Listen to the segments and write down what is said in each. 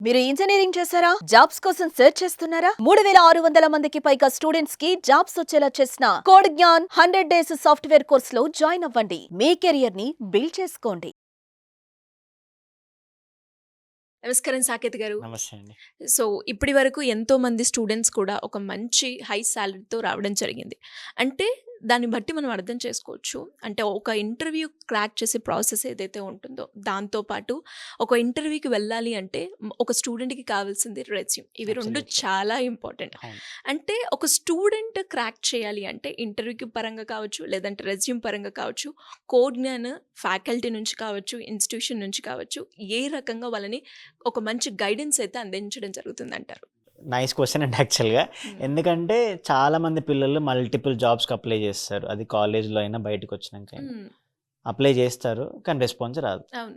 మీరు ఇంజనీరింగ్ చేశారా? జాబ్స్ కోసం సెర్చ్ చేస్తున్నారా? 3600 మందికి పైగా స్టూడెంట్స్ కి జాబ్స్ వచ్చేలా చేసిన code Gyan 100 days software course లో జాయిన్ అవ్వండి. మీ కెరియర్ ని బిల్డ్ చేసుకోండి. నమస్కారం సాకేత్ గారు. నమస్తే అండి. సో, ఇప్పటి వరకు ఎంతోమంది స్టూడెంట్స్ కూడా ఒక మంచి హై సాలరీతో రావడం జరిగింది. అంటే దాన్ని బట్టి మనం అర్థం చేసుకోవచ్చు. అంటే ఒక ఇంటర్వ్యూ క్రాక్ చేసే ప్రాసెస్ ఏదైతే ఉంటుందో, దాంతో పాటు ఒక ఇంటర్వ్యూకి వెళ్ళాలి అంటే ఒక స్టూడెంట్‌కి కావాల్సింది రెజ్యూమ్. ఇవి 2 అబ్సల్యూట్‌లీ. చాలా ఇంపార్టెంట్. అవును. అంటే ఒక స్టూడెంట్ క్రాక్ చేయాలి అంటే ఇంటర్వ్యూకి పరంగా కావచ్చు, లేదంటే రెజ్యూమ్ పరంగా కావచ్చు, కోడ్ జ్ఞాన్ ఫ్యాకల్టీ నుంచి కావచ్చు, ఇన్‌స్టిట్యూషన్ నుంచి కావచ్చు, ఏ రకంగా వాళ్ళని ఒక మంచి గైడెన్స్ అయితే అందించడం జరుగుతుందంటారు? నైస్ క్వెషన్ అండి యాక్చువల్‌గా. ఎందుకంటే చాలామంది పిల్లలు మల్టిపుల్ జాబ్స్‌కి అప్లై చేస్తారు. అది కాలేజ్‌లో అయినా బయటకొచ్చినాకైనా. హ్మ్. అప్లై చేస్తారు. కానీ రెస్పాన్స్ రాదు. అవును.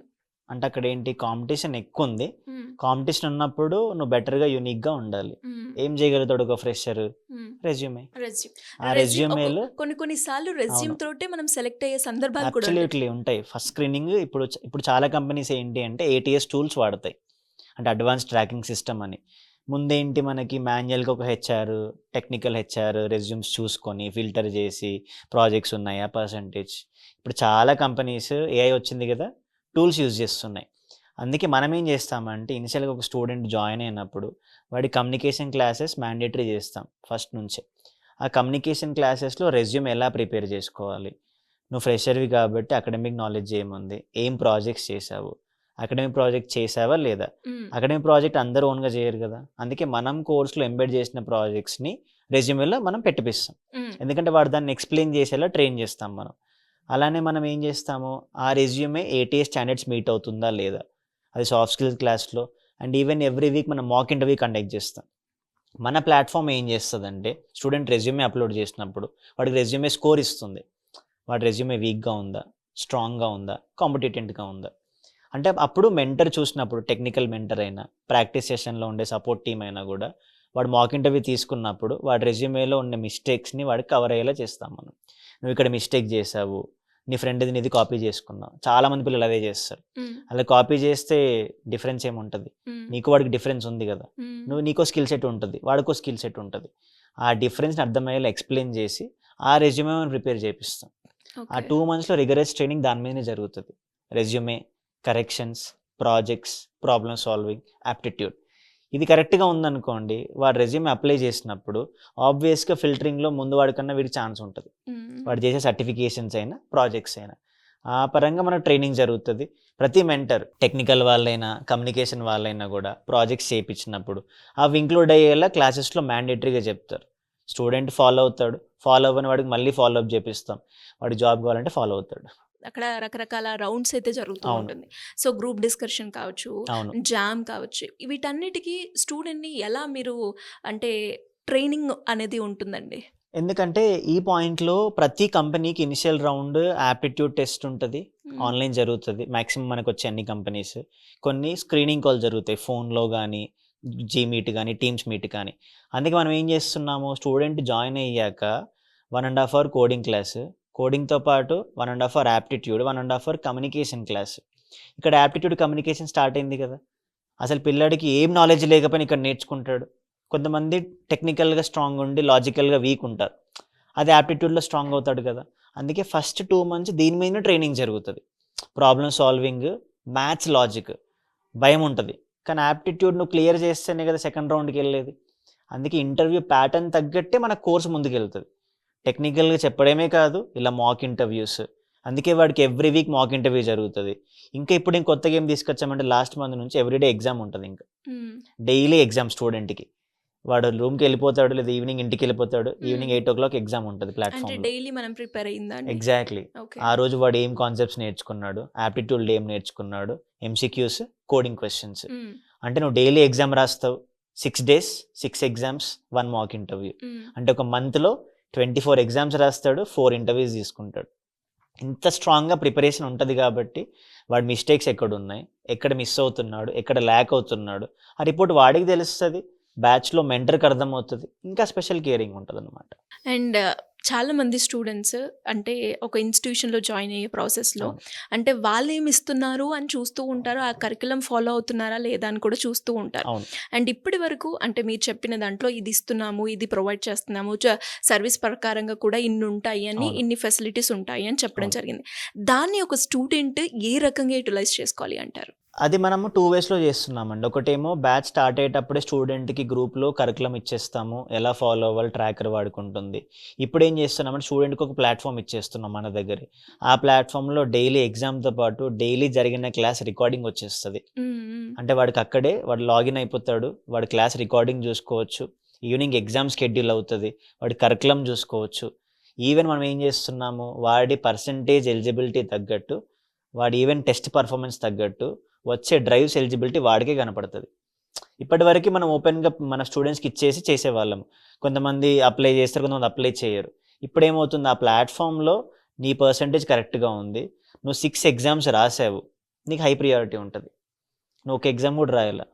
అంటే అక్కడేంటి కాంపిటీషన్ ఎక్కువుంది. హ్మ్. కాంపిటీషన్ ఉన్నప్పుడు నువ్వు బెటర్‌గా యూనిక్‌గా ఉండాలి. హ్మ్. ఏం చేయగలుగుతాడు ఒక ఫ్రెషర్? హ్మ్. రెజ్యూమే. రెజ్యూమ్. ఆ రెజ్యూమేలో కొన్ని సార్లు రెజ్యూమ్ అవును. తోటే మనం సెలెక్ట్ అయ్యే సందర్భాలు కూడా ఉంటాయి. అబ్సల్యూట్‌లీ ఉంటాయి. ఫస్ట్ స్క్రీనింగ్ ఇప్పుడు చాలా కంపెనీస్ ఏంటి అంటే ఏటీఎస్ టూల్స్ వాడతాయి. అంటే అడ్వాన్స్ ట్రాకింగ్ సిస్టమ్ అని. ముందేంటి మనకి మాన్యుయల్‌గా ఒక హెచ్ఆర్, టెక్నికల్ హెచ్ఆర్ రెజ్యూమ్స్ చూసుకొని ఫిల్టర్ చేసి ప్రాజెక్ట్స్ ఉన్నాయా పర్సెంటేజ్. ఇప్పుడు చాలా కంపెనీస్ ఏఐ వచ్చింది కదా! టూల్స్ యూజ్ చేస్తున్నాయి. అందుకే మనం ఏం చేస్తామంటే ఇనిషియల్‌గా ఒక స్టూడెంట్ జాయిన్ అయినప్పుడు వాడి కమ్యూనికేషన్ క్లాసెస్ మ్యాండేటరీ చేస్తాం ఫస్ట్ నుంచే. ఆ కమ్యూనికేషన్ క్లాసెస్‌లో రెజ్యూమ్ ఎలా ప్రిపేర్ చేసుకోవాలి? నువ్వు ఫ్రెషర్‌వి కాబట్టి అకాడమిక్ నాలెడ్జ్ ఏముంది? ఏం ప్రాజెక్ట్స్ చేశావు? అకాడమిక్ ప్రాజెక్ట్ చేశావా లేదా? హ్మ్. అకాడమిక్ ప్రాజెక్ట్ అందరూ ఓన్‌గా చేయరు కదా! అందుకే మనం కోర్స్‌లో ఎంబెడ్ చేసిన ప్రాజెక్ట్స్‌ని రెజ్యూమేలో మనం పెట్టిపిస్తాం. హ్మ్. ఎందుకంటే వాడు దాన్ని ఎక్స్‌ప్లెయిన్ చేసేలా ట్రైన్ చేస్తాం మనం. అలానే మనం ఏం చేస్తాము, ఆ రెజ్యూమే ఏటీఎస్ స్టాండర్డ్స్ మీట్ అవుతుందా లేదా? అది సాఫ్ట్ స్కిల్స్ క్లాస్‌లో అండ్ ఈవెన్ ఎవ్రీ వీక్ మనం మాక్ ఇంటర్వ్యూ కండక్ట్ చేస్తాం. మన ప్లాట్‌ఫార్మ్ ఏం చేస్తదంటే స్టూడెంట్ రెజ్యూమే అప్‌లోడ్ చేసినప్పుడు వాడికి రెజ్యూమే స్కోర్ ఇస్తుంది. వాడి రెజ్యూమే వీక్‌గా ఉందా? స్ట్రాంగ్‌గా ఉందా? కాంపిటెంట్‌గా ఉందా? అంటే అప్పుడు మెంటర్ చూసినప్పుడు టెక్నికల్ మెంటర్ అయినా, ప్రాక్టీస్ సెషన్‌లో ఉండే సపోర్ట్ టీమ్ అయినా గూడా, వాడు మాక్ ఇంటర్వ్యూ తీసుకున్నప్పుడు వాడి రెజ్యూమేలో ఉన్న మిస్టేక్స్‌ని వాడికి కవర్ అయ్యేలా చేస్తాం మనం. నువ్విక్కడ మిస్టేక్ చేశావు. నీ ఫ్రెండ్‌ది నీది కాపీ చేసుకున్నావు. చాలామంది పిల్లలు అదే చేస్తారు. హ్మ్. అలా కాపీ చేస్తే డిఫరెన్స్ ఏముంటది? హ్మ్. నీకు వాడికి డిఫరెన్స్ ఉంది గదా! హ్మ్. నీకో స్కిల్ సెట్ ఉంటది. వాడికో స్కిల్ సెట్ ఉంటది. ఆ డిఫరెన్స్‌ని అర్థమయ్యేలా ఎక్స్‌ప్లెయిన్ చేసి, ఆ రెజ్యూమే మనం ప్రిపేర్ చేపిస్తాం. ఆ ఓకే. 2 మంత్స్‌లో రిగరస్ ట్రైనింగ్ దాని మీదనే జరుగుతది. Resume, corrections, projects, problem solving, aptitude. ఇది కరెక్ట్‌గా ఉందనుకోండి, వాడు రెజ్యూమే అప్లై చేసినప్పుడు ఆబ్వియస్‌గా ఫిల్టరింగ్‌లో ముందు వాడికన్నా వీడికి ఛాన్స్ ఉంటది. హ్మ్. వాడు చేసే సర్టిఫికేషన్స్ అయినా, ప్రాజెక్ట్స్ అయినా. ఆ పరంగా మనకు ట్రైనింగ్ జరుగుతది. ప్రతి మెంటర్ టెక్నికల్ వాళ్ళైనా, కమ్యూనికేషన్ వాళ్ళైనా గూడా ప్రాజెక్ట్స్ చేపించినప్పుడు అవి ఇంక్లూడ్ అయ్యేలా క్లాసెస్‌లో మ్యాండేటరీగా చెప్తారు. స్టూడెంట్ ఫాలో అవుతాడు. ఫాలో అవ్వని వాడికి మళ్ళీ ఫాలో అప్ చేపిస్తాం. వాడికి జాబ్ కావాలంటే ఫాలో అవుతాడు. అక్కడ రకరకాల రౌండ్స్ అయితే జరుగుతూ అవును. ఉంటుంది. సో, గ్రూప్ డిస్కషన్ కావచ్చు, అవును. జామ్ కావచ్చు. వీటన్నిటికి స్టూడెంట్‌ని ఎలా మీరు అంటే ట్రైనింగ్ అనేది ఉంటుందండి? ఎందుకంటే ఈ పాయింట్‌లో ప్రతి కంపెనీకి ఇనిషియల్ రౌండ్ యాప్టిట్యూడ్ టెస్ట్ ఉంటది. హ్మ్. ఆన్‌లైన్ జరుగుతది. మాక్సిమం మనకొచ్చే అన్ని కంపెనీస్. కొన్ని స్క్రీనింగ్ కాల్ జరుగుతాయి. ఫోన్‌లో గానీ, మీట్ గానీ, టీమ్స్ మీట్ కానీ. అందుకే మనం ఏం చేస్తున్నాము, స్టూడెంట్ జాయిన్ అయ్యాక 1 ½ అవర్ కోడింగ్ క్లాస్. కోడింగ్‌తో పాటు 1 ½ hour aptitude, 1 ½ hour communication class. ఇక్కడ యాప్టిట్యూడ్, కమ్యూనికేషన్ స్టార్ట్ అయింది కదా! అసలు పిల్లాడికి ఏం నాలెడ్జ్ లేకపోయినా ఇక్కడ నేర్చుకుంటాడు. కొంతమంది టెక్నికల్‌గా స్ట్రాంగ్ ఉండి, లాజికల్‌గా వీక్ ఉంటారు. అది యాప్టిట్యూడ్‌లో స్ట్రాంగ్ అవుతాడు కదా! అందుకే ఫస్ట్ 2 మంత్స్ దీని మీదనే ట్రైనింగ్ జరుగుతది. ప్రాబ్లమ్ సాల్వింగ్, మ్యాథ్స్, లాజిక్ భయముంటది. కానీ యాప్టిట్యూడ్ నువ్వు క్లియర్ చేస్తేనే కదా సెకండ్ రౌండ్‌కెళ్ళేది. అందుకే ఇంటర్వ్యూ ప్యాటర్న్ తగ్గట్టే మన కోర్స్ ముందుకెళ్తది. టెక్నికల్‌గా చెప్పడమే కాదు, ఇలా మాక్ ఇంటర్వ్యూస్. అందుకే వాడికి ఎవ్రీ వీక్ మాక్ ఇంటర్వ్యూ జరుగుతది. ఇంకా ఇప్పుడు కొత్తగా ఏం తీసుకొచ్చామంటే లాస్ట్ మంత్ నుంచి ఎవ్రీడే ఎగ్జామ్ ఉంటదింక. హ్మ్. డైలీ ఎగ్జామ్ స్టూడెంట్‌కి. వాడు రూమ్‌కెళ్ళిపోతాడు, లేదా ఈవినింగ్ ఇంటికెళ్ళిపోతాడు. హ్మ్. ఈవినింగ్ 8:00 ఎగ్జామ్ ఉంటది అంటే ప్లాట్‌ఫామ్‌లో. డైలీ మనం ప్రిపేర్ అయిందా అండి? ఎగ్జాక్ట్‌లీ. ఓకే. ఆ రోజు వాడు ఏం కాన్సెప్ట్స్ నేర్చుకున్నాడు, యాప్టిట్యూడ్‌లో ఏం నేర్చుకున్నాడు, ఎంసీక్యూస్, కోడింగ్ క్వెషన్స్. హ్మ్. అంటే నువ్వు డైలీ ఎగ్జామ్ రాస్తావు. 6 days, 6 exams, 1 mock interview. Hmm. అంటే ఒక మంత్‌లో 24 ఎగ్జామ్స్ రాస్తాడు, 4 ఇంటర్వ్యూస్ తీసుకుంటాడు. ఇంత స్ట్రాంగ్‌గా ప్రిపరేషన్ ఉంటది కాబట్టి, వాడి మిస్టేక్స్ ఎక్కడున్నాయి, ఎక్కడ మిస్ అవుతున్నాడు, ఎక్కడ ల్యాక్ అవుతున్నాడు, ఆ రిపోర్ట్ వాడికి తెలుస్తది. బ్యాచ్‌లో మెంటర్‌కి అర్థమవుతది. ఇంకా స్పెషల్ కేరింగ్ ఉంటదనమాట. అండ్ చాలామంది స్టూడెంట్స్ అంటే ఒక ఇన్స్టిట్యూషన్‌లో జాయిన్ అయ్యే ప్రాసెస్‌లో అవును. అంటే వాళ్ళేమి ఇస్తున్నారు అని చూస్తూ ఉంటారు. ఆ కరిక్యులమ్ ఫాలో అవుతున్నారా లేదా అని కూడా చూస్తూ ఉంటారు. అవును. అండ్ ఇప్పటి వరకు అంటే మీరు చెప్పిన దాంట్లో ఇది ఇస్తున్నాము, ఇది ప్రొవైడ్ చేస్తున్నాము, సర్వీస్ ప్రకారంగా కూడా ఇన్ని ఉంటాయి అని, అవును. ఇన్ని ఫెసిలిటీస్ ఉంటాయి అని చెప్పడం అవును. జరిగింది. దాన్ని ఒక స్టూడెంట్ ఏ రకంగా యుటిలైజ్ చేసుకోవాలి అంటారు? అది మనము 2 వేస్‌లో చేస్తున్నామండి. ఒకటేమో బ్యాచ్ స్టార్ట్ అయ్యేటప్పుడే స్టూడెంట్‌కి గ్రూప్‌లో కరిక్యులమ్ ఇచ్చేస్తాము. ఎలా ఫాలో అవ్వాలి ట్రాకర్ వాడుకుంటుంది. ఇప్పుడేం చేస్తున్నామంటే స్టూడెంట్‌కి ఒక ప్లాట్‌ఫామ్ ఇచ్చేస్తున్నాం మన దగ్గరే. ఆ ప్లాట్‌ఫామ్‌లో డైలీ ఎగ్జామ్‌తో పాటు డైలీ జరిగిన క్లాస్ రికార్డింగ్ వచ్చేస్తది. హ్మ్. హ్మ్. అంటే వాడికి అక్కడే వాడు లాగిన్ అయిపోతాడు. వాడు క్లాస్ రికార్డింగ్ చూసుకోవచ్చు. ఈవినింగ్ ఎగ్జామ్ షెడ్యూల్ అవుతది. వాడి కరిక్యులమ్ చూసుకోవచ్చు. ఈవెన్ మనం ఏం చేస్తున్నాము, వాడి పర్సెంటేజ్ ఎలిజిబిలిటీ తగ్గట్టు, వాడి ఈవెన్ టెస్ట్ పర్ఫార్మెన్స్ తగ్గట్టు వచ్చే డ్రైవ్స్ ఎలిజిబిలిటీ వాడికే కనపడతది. ఇప్పటివరకి మనం ఓపెన్‌గా మన స్టూడెంట్స్‌కి ఇచ్చేసి చేసేవాళ్ళం. కొంతమంది అప్లై చేస్తారు, కొంతమంది అప్లై చేయరు. ఇప్పుడేమవుతుంది ఆ ప్లాట్‌ఫామ్‌లో నీ పర్సెంటేజ్ కరెక్ట్‌గా ఉంది. నువ్వు 6 ఎగ్జామ్స్ రాసావు. నీకు హై ప్రియారిటీ ఉంటది. నువ్వు ఒక ఎగ్జామ్ కూడా రాయలా.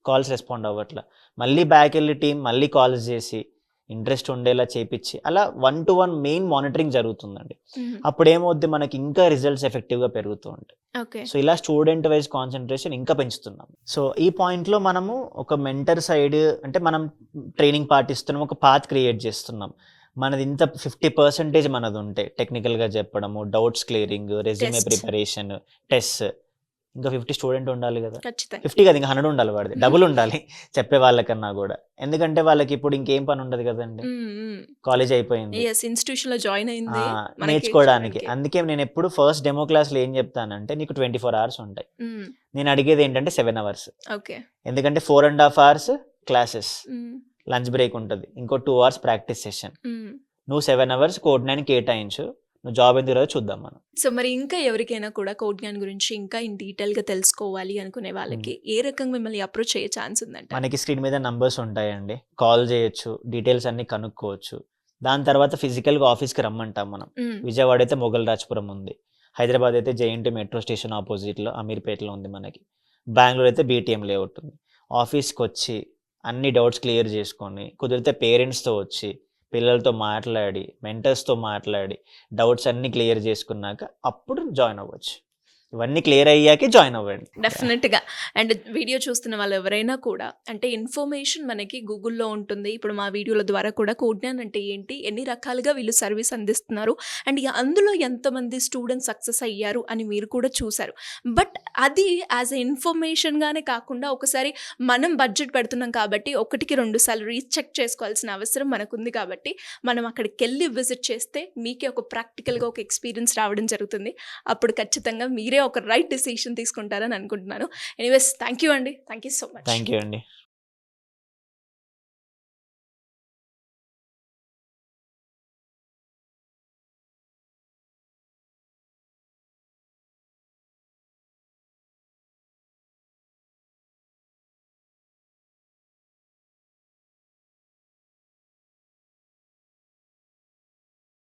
కాల్స్ రెస్పాండ్ అవ్వట్ల. మళ్ళీ బ్యాకెళ్ళి టీమ్ మళ్ళీ కాల్స్ చేసి, ఇంట్రెస్ట్ ఉండేలా చేపిచ్చి, అలా 1 to 1 మెయిన్ మానిటరింగ్ జరుగుతుందండి. హ్మ్. అప్పుడేమవుద్ది మనకి ఇంకా రిజల్ట్స్ ఎఫెక్టివ్‌గా పెరుగుతూ ఉంటాయి. ఓకే. సో, ఇలా స్టూడెంట్ వైస్ కాన్సంట్రేషన్ ఇంకా పెంచుతున్నాం. సో, ఈ పాయింట్‌లో మనము ఒక మెంటర్ సైడ్ అంటే మనం ట్రైనింగ్ పార్ట్ ఇస్తున్నాం. ఒక పాత్ క్రియేట్ చేస్తున్నాం. మనది ఇంత 50% మనదుంటే టెక్నికల్‌గా చెప్పడము, doubts clearing, resume test. Preparation, test. ఇంకా 50 స్టూడెంట్ ఉండాలి గదా! ఖచ్చితంగా. 50 కాదు ఇంకా 100 ఉండాలి వాడిది. డబుల్ ఉండాలి చెప్పే వాళ్ళకన్నా గూడా. ఎందుకంటే వాళ్ళకిప్పుడు ఇంకేం పని ఉండదు గదండీ. హ్మ్. హ్మ్. కాలేజ్ అయిపోయింది. యెస్. ఇన్‌స్టిట్యూషన్‌లో జాయిన్ ఆ! అయింది మనకి నేర్చుకోవడానికి. చేయడానికి. అందుకే నేనెప్పుడు ఫస్ట్ డెమో క్లాస్‌లో ఏం జెప్తానంటే నీకు 24 అవర్స్ ఉంటాయి. హ్మ్. నేను అడిగేదేంటంటే 7 అవర్స్. ఓకే. ఎందుకంటే 4 ½ అవర్స్ క్లాసెస్. హ్మ్. లంచ్ బ్రేక్ ఉంటది. ఇంకో 2 అవర్స్ ప్రాక్టీస్ సెషన్. హ్మ్. నువ్వు 7 అవర్స్ కోడ్ 9 కేటాయించు. నువ్వు జాబ్ ఎందుకు రాదో చూద్దాం మనం. సో, మరి ఇంకా ఎవరికైనా కూడా కోడ్ జ్ఞాన్ గురించి ఇంకా ఇన్ డీటెయిల్‌గా తెలుసుకోవాలి అనుకునే వాళ్ళకి ఏ రకంగా మిమ్మల్ని అప్రోచ్ అయ్యే ఛాన్స్ ఉందంటారు? మనకి స్క్రీన్ మీద నంబర్స్ ఉంటాయండి. కాల్ జేయొచ్చు. డీటెయిల్స్ అన్నీ కనుక్కోవచ్చు. దాని తర్వాత ఫిజికల్‌గా ఆఫీస్‌కి రమ్మంటాం మనం. హ్మ్. విజయవాడ అయితే మొగల్ రాజ్‌పురం ఉంది. హైదరాబాద్ అయితే జేఎన్‌టీ మెట్రో స్టేషన్ ఆపోజిట్‌లో అమీర్‌పేటలో ఉంది మనకి. బెంగుళూరు అయితే బీటీఎం లేఅవుట్ ఉంది. ఆఫీస్‌కొచ్చి అన్ని డౌట్స్ క్లియర్ జేసుకొని, కుదిరితే పేరెంట్స్‌తో వచ్చి, పిల్లలతో మాట్లాడి, మెంటర్స్‌తో మాట్లాడి, డౌట్స్ అన్నీ క్లియర్ జేసుకున్నాక అప్పుడు జాయిన్ అవ్వచ్చు. ఇవన్నీ క్లియర్ అయ్యాకే జాయిన్ అవ్వండి. డెఫినెట్‌గా. అండ్ వీడియో చూస్తున్న వాళ్ళు ఎవరైనా కూడా అంటే ఇన్ఫర్మేషన్ మనకి గూగుల్‌లో ఉంటుంది. ఇప్పుడు మా వీడియోల ద్వారా కూడా కోడ్ జ్ఞాన్ అంటే ఏంటి? ఎన్ని రకాలుగా వీళ్ళు సర్వీస్ అందిస్తున్నారు? అండ్ అందులో ఎంతమంది స్టూడెంట్స్ సక్సెస్ అయ్యారు అని మీరు కూడా చూసారు. బట్ అది యాస్ ఎ ఇన్ఫర్మేషన్‌గానే కాకుండా ఒకసారి మనం బడ్జెట్ పెడుతున్నాం కాబట్టి ఒకటికి 2 సార్లు రీచెక్ చేసుకోవాల్సిన అవసరం మనకుంది కాబట్టి మనం అక్కడికెళ్ళి విజిట్ చేస్తే మీకే ఒక ప్రాక్టికల్‌గా ఒక ఎక్స్‌పీరియన్స్ రావడం జరుగుతుంది. అప్పుడు ఖచ్చితంగా మీరే ఒక రైట్ డెసిషన్ తీసుకుంటారని అనుకుంటున్నాను. ఎనీవేస్ థ్యాంక్ యూ అండి. Thank you so much. Thank you అండి.